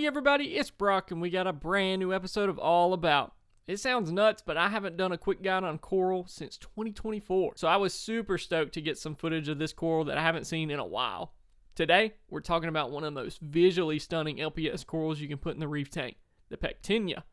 everybody, it's Brock, and we got a brand new episode of All About. It sounds nuts, but I haven't done a quick guide on coral since 2024, so I was super stoked to get some footage of this coral that I haven't seen in a while. Today, we're talking about one of the most visually stunning LPS corals you can put in the reef tank, the Pectinia.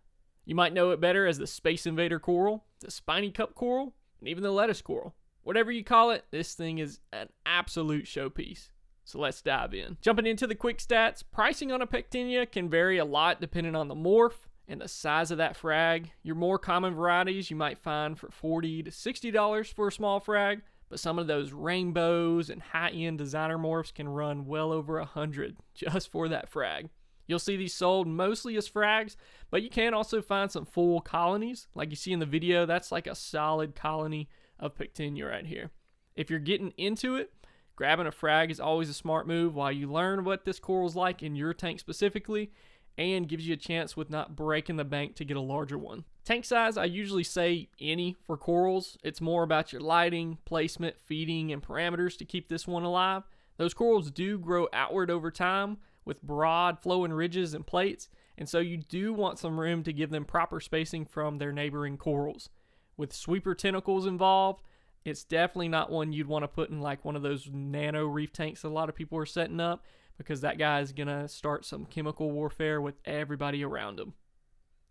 You might know it better as the Space Invader coral, the Spiny Cup coral, and even the lettuce coral. Whatever you call it, this thing is an absolute showpiece. So let's dive in. Jumping into the quick stats, pricing on a Pectinia can vary a lot depending on the morph and the size of that frag. Your more common varieties you might find for $40 to $60 for a small frag, but some of those rainbows and high-end designer morphs can run well over $100 just for that frag. You'll see these sold mostly as frags, but you can also find some full colonies. Like you see in the video, that's like a solid colony of Pectinia right here. If you're getting into it, grabbing a frag is always a smart move while you learn what this coral's like in your tank specifically, and gives you a chance with not breaking the bank to get a larger one. Tank size, I usually say any for corals. It's more about your lighting, placement, feeding, and parameters to keep this one alive. Those corals do grow outward over time with broad flowing ridges and plates, and so you do want some room to give them proper spacing from their neighboring corals. With sweeper tentacles involved, it's definitely not one you'd want to put in like one of those nano reef tanks that a lot of people are setting up, because that guy is going to start some chemical warfare with everybody around him.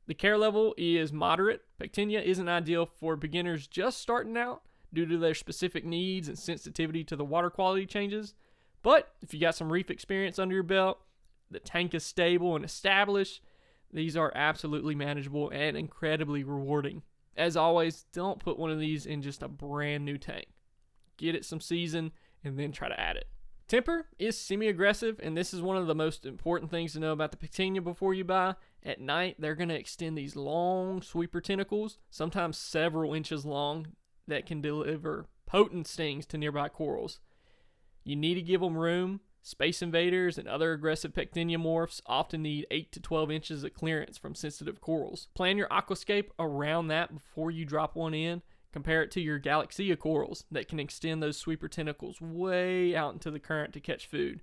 The care level is moderate. Pectinia isn't ideal for beginners just starting out due to their specific needs and sensitivity to the water quality changes. But if you got some reef experience under your belt, the tank is stable and established, these are absolutely manageable and incredibly rewarding. As always, don't put one of these in just a brand new tank. Get it some season and then try to add it. Temper is semi-aggressive, and this is one of the most important things to know about the Pectinia before you buy. At night, they're going to extend these long sweeper tentacles, sometimes several inches long, that can deliver potent stings to nearby corals. You need to give them room. Space Invaders and other aggressive Pectinia morphs often need 8 to 12 inches of clearance from sensitive corals. Plan your aquascape around that before you drop one in. Compare it to your Galaxia corals that can extend those sweeper tentacles way out into the current to catch food.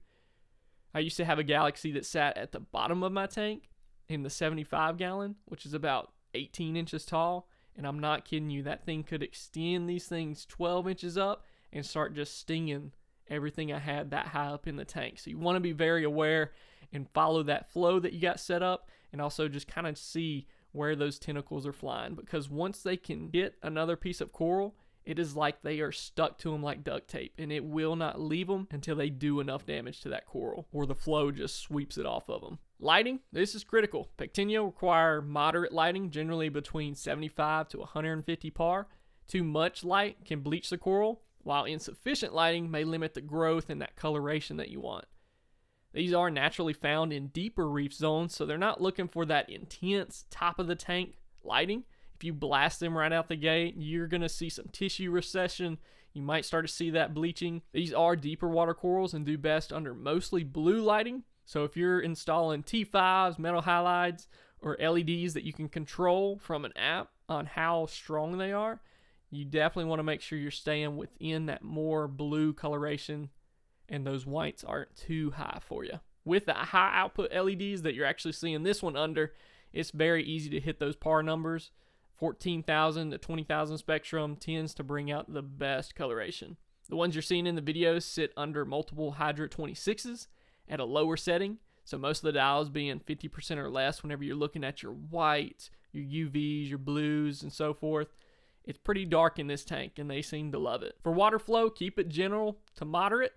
I used to have a Galaxy that sat at the bottom of my tank in the 75 gallon, which is about 18 inches tall, and I'm not kidding you, that thing could extend these things 12 inches up and start just stinging everything I had that high up in the tank. So you want to be very aware and follow that flow that you got set up, and also just kind of see where those tentacles are flying, because once they can hit another piece of coral, it is like they are stuck to them like duct tape, and it will not leave them until they do enough damage to that coral or the flow just sweeps it off of them. Lighting, this is critical. Pectinia require moderate lighting, generally between 75 to 150 par. Too much light can bleach the coral, while insufficient lighting may limit the growth and that coloration that you want. These are naturally found in deeper reef zones, so they're not looking for that intense top of the tank lighting. If you blast them right out the gate, you're going to see some tissue recession. You might start to see that bleaching. These are deeper water corals and do best under mostly blue lighting. So if you're installing T5s, metal halides, or LEDs that you can control from an app on how strong they are, you definitely want to make sure you're staying within that more blue coloration and those whites aren't too high for you. With the high output LEDs that you're actually seeing this one under, it's very easy to hit those par numbers. 14,000 to 20,000 spectrum tends to bring out the best coloration. The ones you're seeing in the videos sit under multiple Hydra 26s at a lower setting, so most of the dials being 50% or less whenever you're looking at your whites, your UVs, your blues, and so forth. It's pretty dark in this tank, and they seem to love it. For water flow, keep it general to moderate.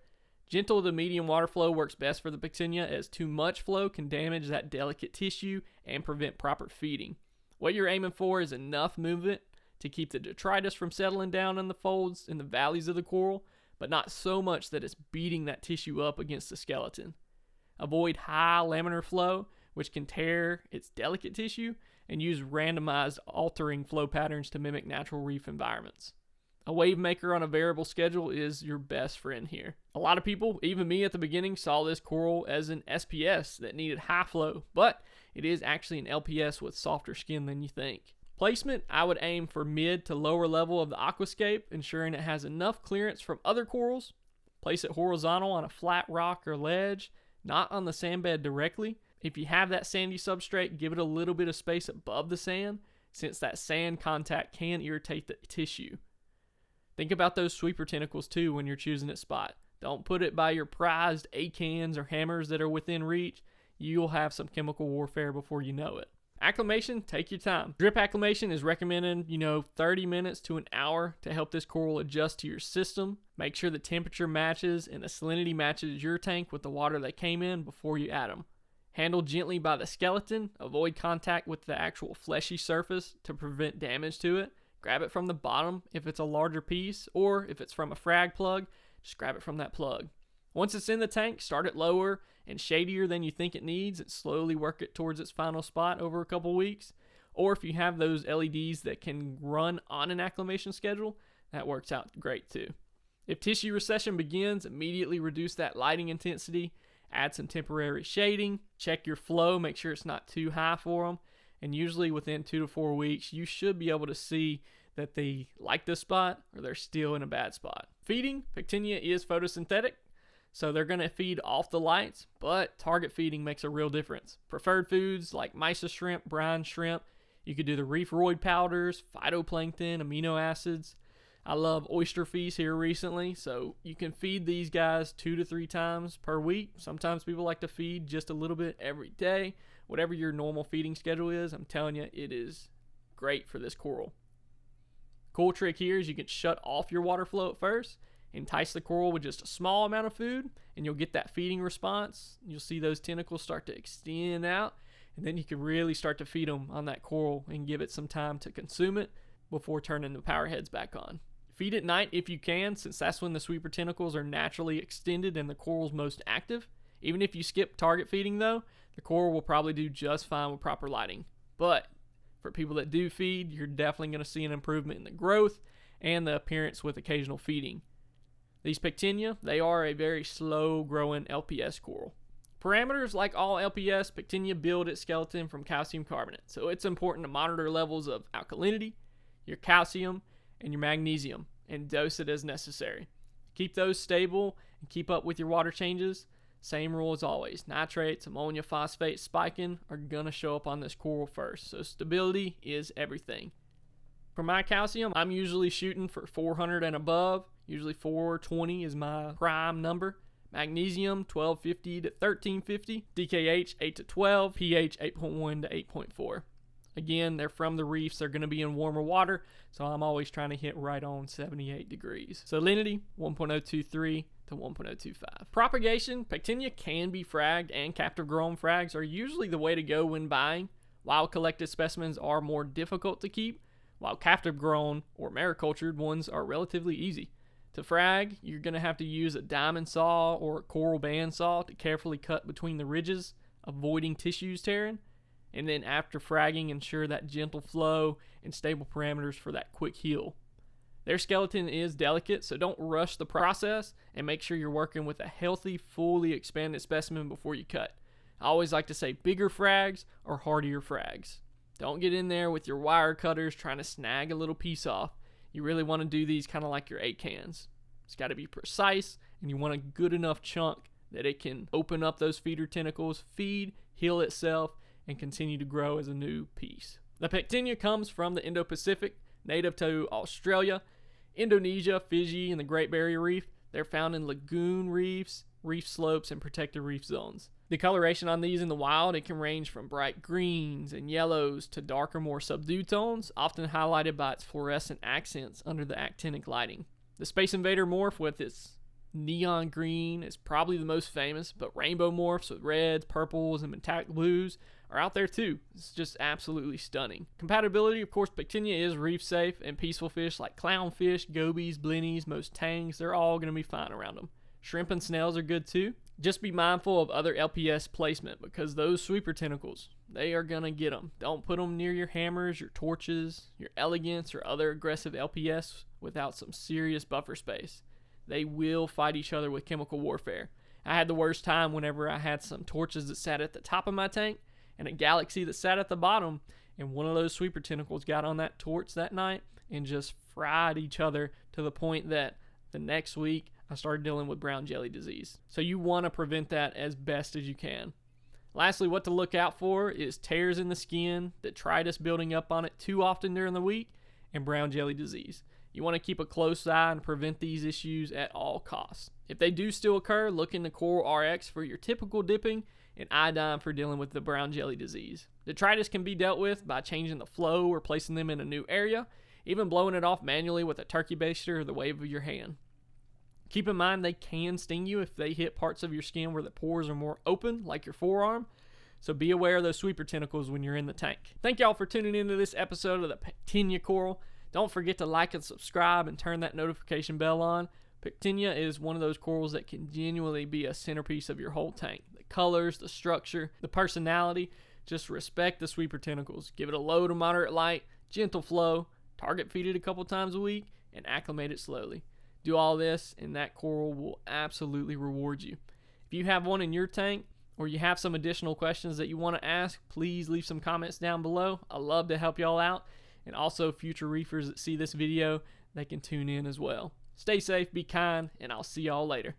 Gentle to medium water flow works best for the Pectinia, as too much flow can damage that delicate tissue and prevent proper feeding. What you're aiming for is enough movement to keep the detritus from settling down in the folds and the valleys of the coral, but not so much that it's beating that tissue up against the skeleton. Avoid high laminar flow, which can tear its delicate tissue, and use randomized altering flow patterns to mimic natural reef environments. A wave maker on a variable schedule is your best friend here. A lot of people, even me at the beginning, saw this coral as an SPS that needed high flow, but it is actually an LPS with softer skin than you think. Placement, I would aim for mid to lower level of the aquascape, ensuring it has enough clearance from other corals. Place it horizontal on a flat rock or ledge, not on the sand bed directly. If you have that sandy substrate, give it a little bit of space above the sand, since that sand contact can irritate the tissue. Think about those sweeper tentacles too when you're choosing a spot. Don't put it by your prized acans or hammers that are within reach. You'll have some chemical warfare before you know it. Acclimation, take your time. Drip acclimation is recommended, 30 minutes to an hour to help this coral adjust to your system. Make sure the temperature matches and the salinity matches your tank with the water they came in before you add them. Handle gently by the skeleton. Avoid contact with the actual fleshy surface to prevent damage to it. Grab it from the bottom if it's a larger piece, or if it's from a frag plug, just grab it from that plug. Once it's in the tank, start it lower and shadier than you think it needs and slowly work it towards its final spot over a couple weeks. Or if you have those LEDs that can run on an acclimation schedule, that works out great too. If tissue recession begins, immediately reduce that lighting intensity, add some temporary shading, check your flow, make sure it's not too high for them, and usually within 2 to 4 weeks, you should be able to see that they like this spot or they're still in a bad spot. Feeding, Pectinia is photosynthetic, so they're going to feed off the lights, but target feeding makes a real difference. Preferred foods like mysis shrimp, brine shrimp, you could do the reef roid powders, phytoplankton, amino acids. I love oyster feast here recently, so you can feed these guys 2 to 3 times per week. Sometimes people like to feed just a little bit every day. Whatever your normal feeding schedule is, I'm telling you, it is great for this coral. Cool trick here is you can shut off your water flow at first, entice the coral with just a small amount of food, and you'll get that feeding response. You'll see those tentacles start to extend out, and then you can really start to feed them on that coral and give it some time to consume it before turning the power heads back on. Feed at night if you can, since that's when the sweeper tentacles are naturally extended and the coral's most active. Even if you skip target feeding though, the coral will probably do just fine with proper lighting. But for people that do feed, you're definitely going to see an improvement in the growth and the appearance with occasional feeding. These Pectinia, they are a very slow growing LPS coral. Parameters like all LPS, Pectinia build its skeleton from calcium carbonate, so it's important to monitor levels of alkalinity, your calcium, and your magnesium, and dose it as necessary. Keep those stable and keep up with your water changes. Same rule as always. Nitrates, ammonia, phosphate, spiking are going to show up on this coral first, so stability is everything. For my calcium, I'm usually shooting for 400 and above. Usually 420 is my prime number. Magnesium 1250 to 1350. DKH 8 to 12. pH 8.1 to 8.4. Again, they're from the reefs. They're going to be in warmer water, so I'm always trying to hit right on 78 degrees. Salinity 1.023 to 1.025. Propagation, Pectinia can be fragged, and captive grown frags are usually the way to go when buying. Wild collected specimens are more difficult to keep, while captive grown or maricultured ones are relatively easy. To frag, you're going to have to use a diamond saw or a coral band saw to carefully cut between the ridges, avoiding tissues tearing. And then after fragging, ensure that gentle flow and stable parameters for that quick heal. Their skeleton is delicate, so don't rush the process and make sure you're working with a healthy, fully expanded specimen before you cut. I always like to say bigger frags or hardier frags. Don't get in there with your wire cutters trying to snag a little piece off. You really want to do these kind of like your 8 cans. It's got to be precise, and you want a good enough chunk that it can open up those feeder tentacles, feed, heal itself, and continue to grow as a new piece. The Pectinia comes from the Indo-Pacific, native to Australia, Indonesia, Fiji, and the Great Barrier Reef. They're found in lagoon reefs, reef slopes, and protected reef zones. The coloration on these in the wild, it can range from bright greens and yellows to darker, more subdued tones, often highlighted by its fluorescent accents under the actinic lighting. The Space Invader morph with its neon green is probably the most famous, but rainbow morphs with reds, purples, and metallic blues are out there too. It's just absolutely stunning. Compatibility, of course, Pectinia is reef safe, and peaceful fish like clownfish, gobies, blennies, most tangs, they're all going to be fine around them. Shrimp and snails are good too. Just be mindful of other LPS placement, because those sweeper tentacles, they are going to get them. Don't put them near your hammers, your torches, your elegants, or other aggressive LPS without some serious buffer space. They will fight each other with chemical warfare. I had the worst time whenever I had some torches that sat at the top of my tank and a galaxy that sat at the bottom, and one of those sweeper tentacles got on that torch that night and just fried each other to the point that the next week I started dealing with brown jelly disease. So you want to prevent that as best as you can. Lastly, what to look out for is tears in the skin, detritus building up on it too often during the week, and brown jelly disease. You want to keep a close eye and prevent these issues at all costs. If they do still occur, look into Coral RX for your typical dipping and iodine for dealing with the brown jelly disease. Detritus can be dealt with by changing the flow or placing them in a new area, even blowing it off manually with a turkey baster or the wave of your hand. Keep in mind they can sting you if they hit parts of your skin where the pores are more open, like your forearm. So be aware of those sweeper tentacles when you're in the tank. Thank y'all for tuning into this episode of the Pectinia Coral. Don't forget to like and subscribe and turn that notification bell on. Pectinia is one of those corals that can genuinely be a centerpiece of your whole tank. The colors, the structure, the personality. Just respect the sweeper tentacles. Give it a low to moderate light, gentle flow, target feed it a couple times a week, and acclimate it slowly. Do all this, and that coral will absolutely reward you. If you have one in your tank, or you have some additional questions that you want to ask, please leave some comments down below. I love to help y'all out. And also future reefers that see this video, they can tune in as well. Stay safe, be kind, and I'll see y'all later.